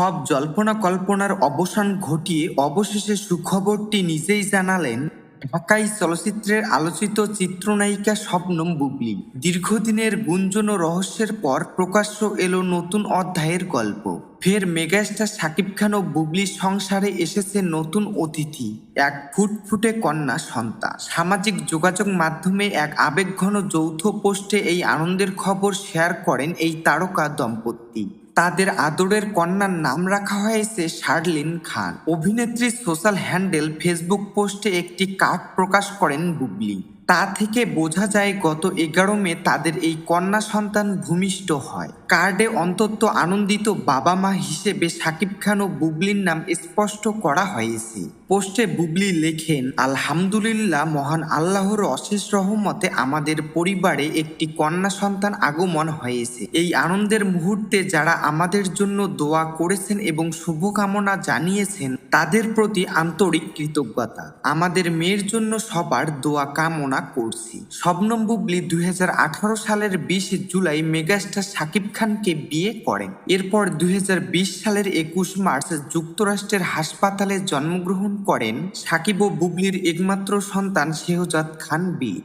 সব জল্পনা কল্পনার অবসান ঘটিয়ে অবশেষে সুখবরটি নিজেই জানালেন ঢাকাই চলচ্চিত্রের আলোচিত চিত্রনায়িকা শবনম বুবলী। দীর্ঘদিনের গুঞ্জন ও রহস্যের পর প্রকাশ্য এলো নতুন অধ্যায়ের গল্প। ফের মেগাস্টার শাকিব খান ও বুবলির সংসারে এসেছে নতুন অতিথি, এক ফুটফুটে কন্যা সন্তান। সামাজিক যোগাযোগ মাধ্যমে এক আবেগঘন যৌথ পোস্টে এই আনন্দের খবর শেয়ার করেন এই তারকা দম্পতি। তাদের আদরের কন্যার নাম রাখা হয়েছে শার্লিন খান। অভিনেত্রীর সোশ্যাল হ্যান্ডেল ফেসবুক পোস্টে একটি কার্ড প্রকাশ করেন বুবলী। তা থেকে বোঝা যায় গত 11 মে তাদের এই কন্যা সন্তান ভূমিষ্ঠ হয়। কার্ডে অন্তত আনন্দিত বাবা মা হিসেবে শাকিব খান ও বুবলির নাম স্পষ্ট করা হয়েছে। পোস্টে বুবলি লেখেন, আলহামদুলিল্লাহ, মহান আল্লাহর অশেষ রহমতে আমাদের পরিবারে একটি কন্যা সন্তান আগমন হয়েছে। এই আনন্দের মুহূর্তে যারা আমাদের জন্য দোয়া করেছেন এবং শুভকামনা জানিয়েছেন তাদের প্রতি আন্তরিক কৃতজ্ঞতা। আমাদের মেয়ের জন্য সবার দোয়া কামনা করছি। শবনম বুবলী 2018 সালের 20 জুলাই মেগাস্টার শাকিব খানকে বিয়ে করেন। এরপর 2020 সালের 21 মার্চ যুক্তরাষ্ট্রের হাসপাতালে জন্মগ্রহণ করেন শাকিব ও বুবলির একমাত্র সন্তান শেহজাদ খান বীর।